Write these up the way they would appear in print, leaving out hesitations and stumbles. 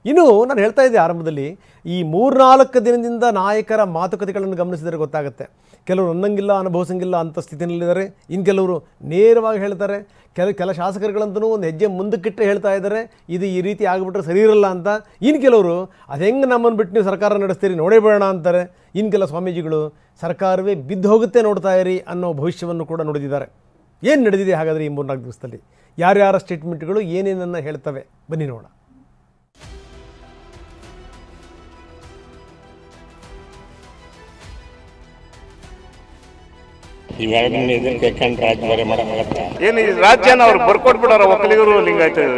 ಇನ್ನು ನಾನು ಹೇಳ್ತಾ ಇದ್ದೆ ಆರಂಭದಲ್ಲಿ ಈ 3-4 ದಿನದಿಂದ ನಾಯಕರ ಮಾತುಕತೆಗಳನ್ನು ಗಮನಿಸಿದರೆ ಗೊತ್ತಾಗುತ್ತೆ. ಕೆಲವರು ಅನ್ನಂಗಿಲ್ಲ ಅನುಭವಿಸಂಗಿಲ್ಲ ಅಂತ ಸ್ಥಿತಿಯಲ್ಲಿದ್ದಾರೆ. ಇನ್ನು ಕೆಲವರು ನೇರವಾಗಿ ಹೇಳ್ತಾರೆ. ಕೆಲ ಶಾಸಕರುಗಳಂತೂ ಒಂದು ಹೆಜ್ಜೆ ಮುಂದಕ್ಕಿಟ್ಟೆ ಹೇಳ್ತಾ ಇದ್ದಾರೆ, ಇದು ಈ ರೀತಿ ಆಗಿಬಿಟ್ರೆ ಸರಿ ಇರಲ್ಲ ಅಂತ. ಇನ್ನು ಕೆಲವರು ಅದು ಹೆಂಗೆ ನಮ್ಮನ್ನು ಬಿಟ್ಟು ನೀವು ಸರ್ಕಾರ ನಡೆಸ್ತೀರಿ ನೋಡೇ ಬೇಡ ಅಂತಾರೆ. ಇನ್ನು ಕೆಲ ಸ್ವಾಮೀಜಿಗಳು ಸರ್ಕಾರವೇ ಬಿದ್ದು ಹೋಗುತ್ತೆ ನೋಡ್ತಾ ಇರಿ ಅನ್ನೋ ಭವಿಷ್ಯವನ್ನು ಕೂಡ ನುಡಿದಿದ್ದಾರೆ. ಏನು ನಡೆದಿದೆ ಹಾಗಾದರೆ ಈ 3-4 ದಿವಸದಲ್ಲಿ? ಯಾರ್ಯಾರ ಸ್ಟೇಟ್ಮೆಂಟ್ಗಳು ಏನೇನನ್ನು ಹೇಳ್ತವೆ ಬನ್ನಿ ನೋಡೋಣ. ಏನು ರಾಜ್ಯನ ಅವ್ರು ಬರ್ಕೊಟ್ಬಿಡಾರ ಒಕ್ಕಲಿಗರು ಲಿಂಗಾಯತರು?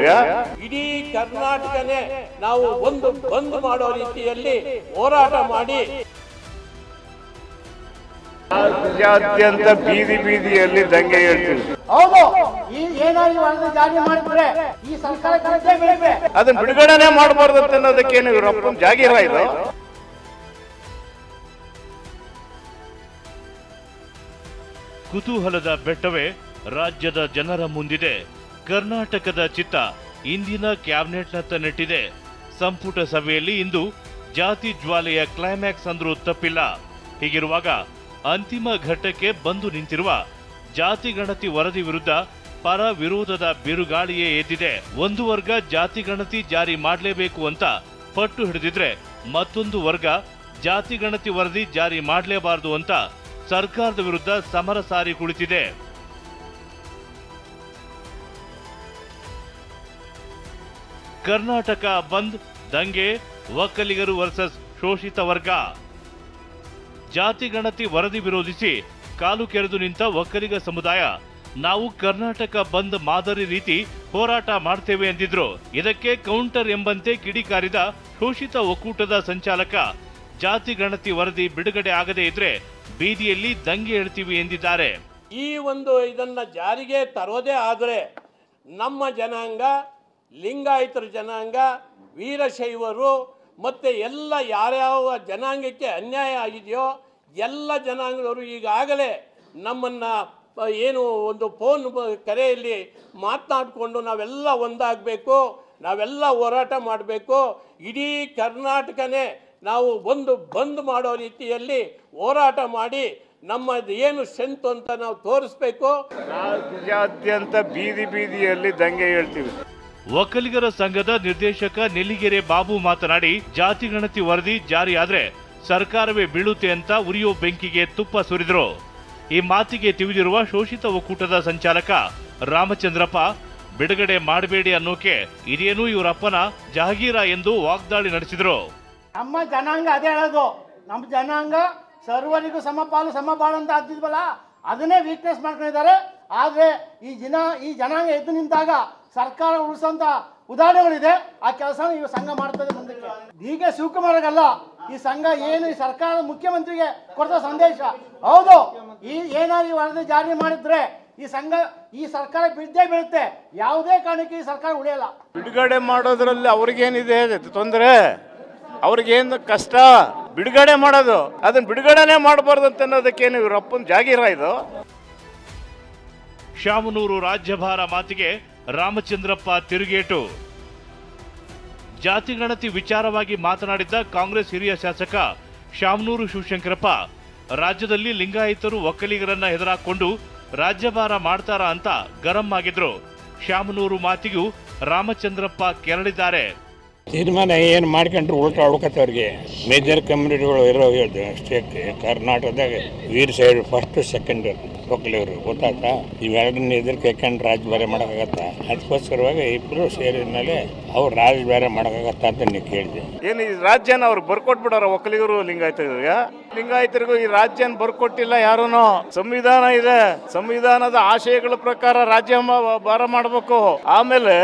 ಇಡೀ ಕರ್ನಾಟಕನೇ ನಾವು ಒಂದು ಬಂದ್ ಮಾಡೋ ರೀತಿಯಲ್ಲಿ ಹೋರಾಟ ಮಾಡಿ ರಾಜ್ಯಾದ್ಯಂತ ಬೀದಿ ಬೀದಿಯಲ್ಲಿ ದಂಗೆ ಹೇಳ್ತೀವಿ. ಹೌದು, ಈ ಏನಾದ್ರು ಜಾರಿ ಮಾಡಿದ್ರೆ ಈ ಸರ್ಕಾರ ಅದನ್ನ ಬಿಡುಗಡೆನೆ ಮಾಡಬಾರ್ದು ಅನ್ನೋದಕ್ಕೇನು ಇವರಪ್ಪ ಜಾಗೀರ ಇದು? ಕುತೂಹಲದ ಬೆಟ್ಟವೇ ರಾಜ್ಯದ ಜನರ ಮುಂದಿದೆ. ಕರ್ನಾಟಕದ ಚಿತ್ತ ಇಂದಿನ ಕ್ಯಾಬಿನೆಟ್ನತ್ತ ನೆಟ್ಟಿದೆ. ಸಂಪುಟ ಸಭೆಯಲ್ಲಿ ಇಂದು ಜಾತಿ ಜ್ವಾಲೆಯ ಕ್ಲೈಮ್ಯಾಕ್ಸ್ ಅಂದ್ರೂ ತಪ್ಪಿಲ್ಲ. ಹೀಗಿರುವಾಗ ಅಂತಿಮ ಘಟ್ಟಕ್ಕೆ ಬಂದು ನಿಂತಿರುವ ಜಾತಿ ಗಣತಿ ವರದಿ ವಿರುದ್ಧ ಪರ ವಿರೋಧದ ಬಿರುಗಾಳಿಯೇ ಎದ್ದಿದೆ. ಒಂದು ವರ್ಗ ಜಾತಿ ಗಣತಿ ಜಾರಿ ಮಾಡಲೇಬೇಕು ಅಂತ ಪಟ್ಟು ಹಿಡಿದಿದ್ರೆ, ಮತ್ತೊಂದು ವರ್ಗ ಜಾತಿ ಗಣತಿ ವರದಿ ಜಾರಿ ಮಾಡಲೇಬಾರದು ಅಂತ ಸರ್ಕಾರದ ವಿರುದ್ಧ ಸಮರ ಸಾರಿ ಕುಳಿತಿದೆ. ಕರ್ನಾಟಕ ಬಂದ್, ದಂಗೆ, ಒಕ್ಕಲಿಗರು ವರ್ಸಸ್ ಶೋಷಿತ ವರ್ಗ. ಜಾತಿ ಗಣತಿ ವರದಿ ವಿರೋಧಿಸಿ ಕಾಲು ಕೆರೆದು ನಿಂತ ಒಕ್ಕಲಿಗ ಸಮುದಾಯ ನಾವು ಕರ್ನಾಟಕ ಬಂದ್ ಮಾದರಿ ರೀತಿ ಹೋರಾಟ ಮಾಡ್ತೇವೆ ಎಂದಿದ್ರು. ಇದಕ್ಕೆ ಕೌಂಟರ್ ಎಂಬಂತೆ ಕಿಡಿಕಾರಿದ ಶೋಷಿತ ಒಕ್ಕೂಟದ ಸಂಚಾಲಕ ಜಾತಿ ಗಣತಿ ವರದಿ ಬಿಡುಗಡೆ ಆಗದೇ ಇದ್ರೆ ಬೀದಿಯಲ್ಲಿ ದಂಗೆ ಹೇಳ್ತೀವಿ ಎಂದಿದ್ದಾರೆ. ಈ ಒಂದು ಇದನ್ನ ಜಾರಿಗೆ ತರೋದೇ ಆದರೆ ನಮ್ಮ ಜನಾಂಗ, ಲಿಂಗಾಯತರ ಜನಾಂಗ, ವೀರಶೈವರು ಮತ್ತೆ ಎಲ್ಲ ಯಾರ್ಯಾವ ಜನಾಂಗಕ್ಕೆ ಅನ್ಯಾಯ ಆಗಿದೆಯೋ ಎಲ್ಲ ಜನಾಂಗದವರು ಈಗಾಗಲೇ ನಮ್ಮನ್ನ ಏನು ಒಂದು ಫೋನ್ ಕರೆಯಲ್ಲಿ ಮಾತನಾಡಿಕೊಂಡು ನಾವೆಲ್ಲ ಒಂದಾಗಬೇಕು, ನಾವೆಲ್ಲ ಹೋರಾಟ ಮಾಡಬೇಕು, ಇಡೀ ಕರ್ನಾಟಕನೇ ನಾವು ಒಂದು ಬಂದ್ ಮಾಡೋ ರೀತಿಯಲ್ಲಿ ಹೋರಾಟ ಮಾಡಿ ನಮ್ಮದು ಏನು ಸ್ಟ್ರೆಂತ್ ಅಂತ ನಾವು ತೋರಿಸ್ಬೇಕು. ರಾಜ್ಯಾದ್ಯಂತ ಬೀದಿ ಬೀದಿಯಲ್ಲಿ ದಂಗೆ ಹೇಳ್ತೀವಿ. ಒಕ್ಕಲಿಗರ ಸಂಘದ ನಿರ್ದೇಶಕ ನೆಲ್ಲಿಗೆರೆ ಬಾಬು ಮಾತನಾಡಿ, ಜಾತಿ ಗಣತಿ ವರದಿ ಜಾರಿಯಾದ್ರೆ ಸರ್ಕಾರವೇ ಬೀಳುತ್ತೆ ಅಂತ ಉರಿಯೋ ಬೆಂಕಿಗೆ ತುಪ್ಪ ಸುರಿದ್ರು. ಈ ಮಾತಿಗೆ ತಿವಿದಿರುವ ಶೋಷಿತ ಒಕ್ಕೂಟದ ಸಂಚಾಲಕ ರಾಮಚಂದ್ರಪ್ಪ, ಬಿಡುಗಡೆ ಮಾಡಬೇಡಿ ಅನ್ನೋಕೆ ಇದೇನು ಇವರಪ್ಪನ ಜಹಗೀರ ಎಂದು ವಾಗ್ದಾಳಿ ನಡೆಸಿದ್ರು. ನಮ್ಮ ಜನಾಂಗ ಅದೇ ಹೇಳೋದು, ನಮ್ಮ ಜನಾಂಗ ಸರ್ವರಿಗೂ ಸಮಪಾಲು ಸಮಪಾಲು ಅಂತ ಆಗ್ತಿದ್ವಲ್ಲ, ಅದನ್ನೇ ವೀಕ್ನೆಸ್ ಮಾಡ್ಕೊಂಡಿದ್ದಾರೆ. ಆದರೆ ಈ ಜನಾಂಗ ಎದ್ದು ನಿಂತಾಗ ಸರ್ಕಾರ ಉಳಿಸೋಂಥ ಉದಾಹರಣೆಗಳಿದೆ. ಆ ಕೆಲಸ ಈ ಸಂಘ ಮಾಡ್ತದೆ ಮುಂದಕ್ಕೆ. ಹೀಗೆ ಶಿವಕುಮಾರ್ಗಲ್ಲ, ಈ ಸಂಘ ಏನು ಈ ಸರ್ಕಾರದ ಮುಖ್ಯಮಂತ್ರಿಗೆ ಕೊಡ್ತ ಸಂದೇಶ. ಹೌದು, ಈ ಏನಾದ್ರು ವರದಿ ಜಾರಿ ಮಾಡಿದ್ರೆ ಈ ಸರ್ಕಾರ ಬಿದ್ದೇ ಬೀಳುತ್ತೆ. ಯಾವುದೇ ಕಾರಣಕ್ಕೆ ಈ ಸರ್ಕಾರ ಉಳಿಯಲ್ಲ. ಬಿಡುಗಡೆ ಮಾಡೋದ್ರಲ್ಲಿ ಅವ್ರಿಗೇನಿದೆ ತೊಂದರೆ, ಅವ್ರಿಗೇನು ಕಷ್ಟ ಬಿಡುಗಡೆ ಮಾಡೋದು, ಅದನ್ನ ಬಿಡುಗಡೆನೆ ಮಾಡಬಾರ್ದು ಅಂತ ಅನ್ನೋದಕ್ಕೇನು ಇವರಪ್ಪನ ಜಾಗೀರ ಇದು? ಶಾಮನೂರು ರಾಜ್ಯಭಾರ ಮಾತಿಗೆ ರಾಮಚಂದ್ರಪ್ಪ ತಿರುಗೇಟು. ಜಾತಿ ಗಣತಿ ವಿಚಾರವಾಗಿ ಮಾತನಾಡಿದ್ದ ಕಾಂಗ್ರೆಸ್ ಹಿರಿಯ ಶಾಸಕ ಶಾಮನೂರು ಶಿವಶಂಕರಪ್ಪ, ರಾಜ್ಯದಲ್ಲಿ ಲಿಂಗಾಯತರು ಒಕ್ಕಲಿಗರನ್ನ ಹೆದರಾಕೊಂಡು ರಾಜ್ಯಭಾರ ಮಾಡ್ತಾರಾ ಅಂತ ಗರಂ ಆಗಿದ್ರು. ಶಾಮನೂರು ಮಾತಿಗೂ ರಾಮಚಂದ್ರಪ್ಪ ಕೆರಳಿದ್ದಾರೆ. ತೀರ್ಮಾನ ಏನು ಮಾಡ್ಕೊಂಡ್ರು ಉಲ್ಟಾ ಹುಡ್ಕತ್ತವ್ರಿಗೆ. ಮೇಜರ್ ಕಮ್ಯುನಿಟಿಗಳು ಇರೋ ಹೇಳ್ತೀವಿ ಅಷ್ಟೇ. ಕರ್ನಾಟಕದಾಗ ವೀರ್ ಸೈಡ್ ಫಸ್ಟ್ ಸೆಕೆಂಡ್ ಒಕ್ಕಲಿಗರು ಗೊತ್ತಾಗ್ತಾ, ಇವೆರಡನ್ನ ಎದುರು ಕೇಳ್ಕೊಂಡು ರಾಜ್ಯಭಾರ ಮಾಡೋಕ್ಕಾಗತ್ತಾ? ಅದಕ್ಕೋಸ್ಕರವಾಗಿ ಇಬ್ಬರು ಸೇರಿದ ಮೇಲೆ ಅವ್ರು ರಾಜ್ಯಭಾರ ಮಾಡೋಕ್ಕಾಗತ್ತಾ ಅಂತ ನೀವು ಕೇಳಿದೆ. ಏನು ಈ ರಾಜ್ಯನ ಅವ್ರು ಬರ್ಕೊಟ್ಬಿಡಾರ ಒಕ್ಕಲಿಗರು ಲಿಂಗಾಯತರಿಗೂ ಈ ರಾಜ್ಯನ ಬರ್ಕೊಟ್ಟಿಲ್ಲ ಯಾರೂ. ಸಂವಿಧಾನ ಇದೆ, ಸಂವಿಧಾನದ ಆಶಯಗಳ ಪ್ರಕಾರ ರಾಜ್ಯ ಭಾರ ಮಾಡಬೇಕು. ಆಮೇಲೆ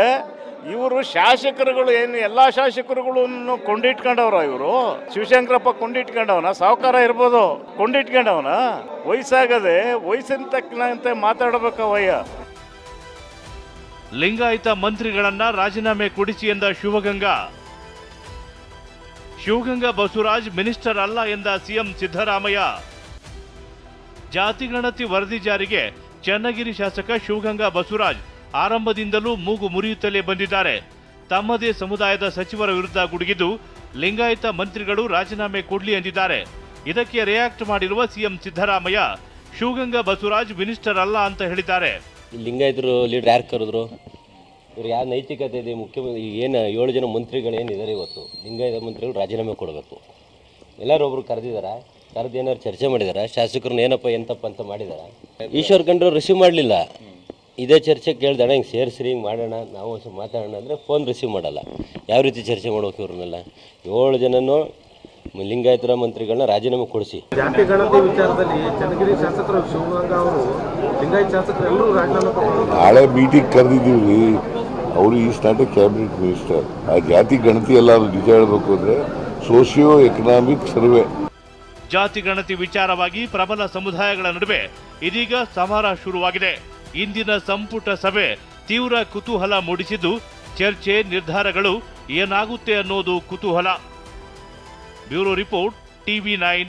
ಇವರು ಶಾಸಕರುಗಳು ಏನು ಎಲ್ಲಾ ಶಾಸಕರುಗಳನ್ನು ಕೊಂಡಿಟ್ಕೊಂಡವ್ರ. ಇವರು ಶಿವಶಂಕರಪ್ಪ ಕೊಂಡಿಟ್ಕೊಂಡವನ, ಸಾವುಕಾರ ಇರ್ಬೋದು ಕೊಂಡಿಟ್ಕೊಂಡವನ. ವಯಸ್ಸಾಗದೆ ವಯಸ್ಸಿನ ತಕ್ಕಂತೆ ಮಾತಾಡಬೇಕವಯ್ಯ. ಲಿಂಗಾಯತ ಮಂತ್ರಿಗಳನ್ನ ರಾಜೀನಾಮೆ ಕೊಡಿಸಿ ಎಂದ ಶಿವಗಂಗಾ ಬಸವರಾಜ್ ಮಿನಿಸ್ಟರ್ ಅಲ್ಲ ಎಂದ ಸಿಎಂ ಸಿದ್ದರಾಮಯ್ಯ. ಜಾತಿ ಗಣತಿ ವರದಿ ಜಾರಿಗೆ ಚನ್ನಗಿರಿ ಶಾಸಕ ಶಿವಗಂಗಾ ಬಸವರಾಜ್ ಆರಂಭದಿಂದಲೂ ಮೂಗು ಮುರಿಯುತ್ತಲೇ ಬಂದಿದ್ದಾರೆ. ತಮ್ಮದೇ ಸಮುದಾಯದ ಸಚಿವರ ವಿರುದ್ಧ ಗುಡುಗಿದ್ದು ಲಿಂಗಾಯತ ಮಂತ್ರಿಗಳು ರಾಜೀನಾಮೆ ಕೊಡ್ಲಿ ಎಂದಿದ್ದಾರೆ. ಇದಕ್ಕೆ ರಿಯಾಕ್ಟ್ ಮಾಡಿರುವ ಸಿಎಂ ಸಿದ್ದರಾಮಯ್ಯ ಶಿವಗಂಗಾ ಬಸವರಾಜ್ ಮಿನಿಸ್ಟರ್ ಅಲ್ಲ ಅಂತ ಹೇಳಿದ್ದಾರೆ. ಲಿಂಗಾಯತರು ಲೀಡರ್ ಯಾರು ಕರೆದ್ರು? ಇವ್ರು ಯಾವ ನೈತಿಕತೆ ಇದೆ? ಮುಖ್ಯಮಂತ್ರಿ ಏನು 7 ಜನ ಮಂತ್ರಿಗಳು ಏನಿದ್ದಾರೆ ಇವತ್ತು ಲಿಂಗಾಯತ ಮಂತ್ರಿಗಳು ರಾಜೀನಾಮೆ ಕೊಡಬೇಕು. ಎಲ್ಲರೂ ಒಬ್ರು ಕರೆದಿದ್ದಾರೆ, ಕರೆದು ಏನಾದ್ರು ಚರ್ಚೆ ಮಾಡಿದಾರ? ಶಾಸಕರನ್ನ ಏನಪ್ಪ ಎಂತಪ್ಪ ಅಂತ ಮಾಡಿದಾರ? ಈಶ್ವರ್ ಖಂಡ್ರು ರಿಸೀವ್ ಮಾಡಲಿಲ್ಲ. ಇದೇ ಚರ್ಚೆ ಕೇಳ್ದಾಣ, ಹಿಂಗೆ ಸೇರಿಸ್ರಿ, ಹಿಂಗೆ ಮಾಡೋಣ, ನಾವು ಒಂದು ಸ್ವಲ್ಪ ಮಾತಾಡೋಣ ಅಂದರೆ ಫೋನ್ ರಿಸೀವ್ ಮಾಡಲ್ಲ. ಯಾವ ರೀತಿ ಚರ್ಚೆ ಮಾಡ್ಬೇಕು ಇವ್ರನ್ನೆಲ್ಲ? 7 ಜನನೂ ಲಿಂಗಾಯತರ ಮಂತ್ರಿಗಳನ್ನ ರಾಜೀನಾಮೆ ಕೊಡಿಸಿ. ಜಾತಿ ಗಣತಿ ವಿಚಾರದಲ್ಲಿ ಚನ್ನಗಿರಿ ಶಾಸಕರು ಶಿವಗಂಗಾ ಅವರು ಲಿಂಗಾಯತ ಶಾಸಕರು ಎಲ್ಲರೂ ರಾಜೀನಾಮೆ ನಾಳೆ ಮೀಟಿಂಗ್ ಕರೆದಿದ್ದೀವಿ. ಅವರು is not A cabinet minister. ಆ ಜಾತಿ ಗಣತಿ ಎಲ್ಲ ನಿಜ ಹೇಳಬೇಕು ಅಂದರೆ ಸೋಷಿಯೋ ಎಕನಾಮಿಕ್ ಸರ್ವೆ. ಜಾತಿ ಗಣತಿ ವಿಚಾರವಾಗಿ ಪ್ರಬಲ ಸಮುದಾಯಗಳ ನಡುವೆ ಇದೀಗ ಸಮರ ಶುರುವಾಗಿದೆ. ಇಂದಿನ ಸಂಪುಟ ಸಭೆ ತೀವ್ರ ಕುತೂಹಲ ಮೂಡಿಸಿದ್ದು, ಚರ್ಚೆ ನಿರ್ಧಾರಗಳು ಏನಾಗುತ್ತೆ ಅನ್ನೋದು ಕುತೂಹಲ. Bureau report, TV9.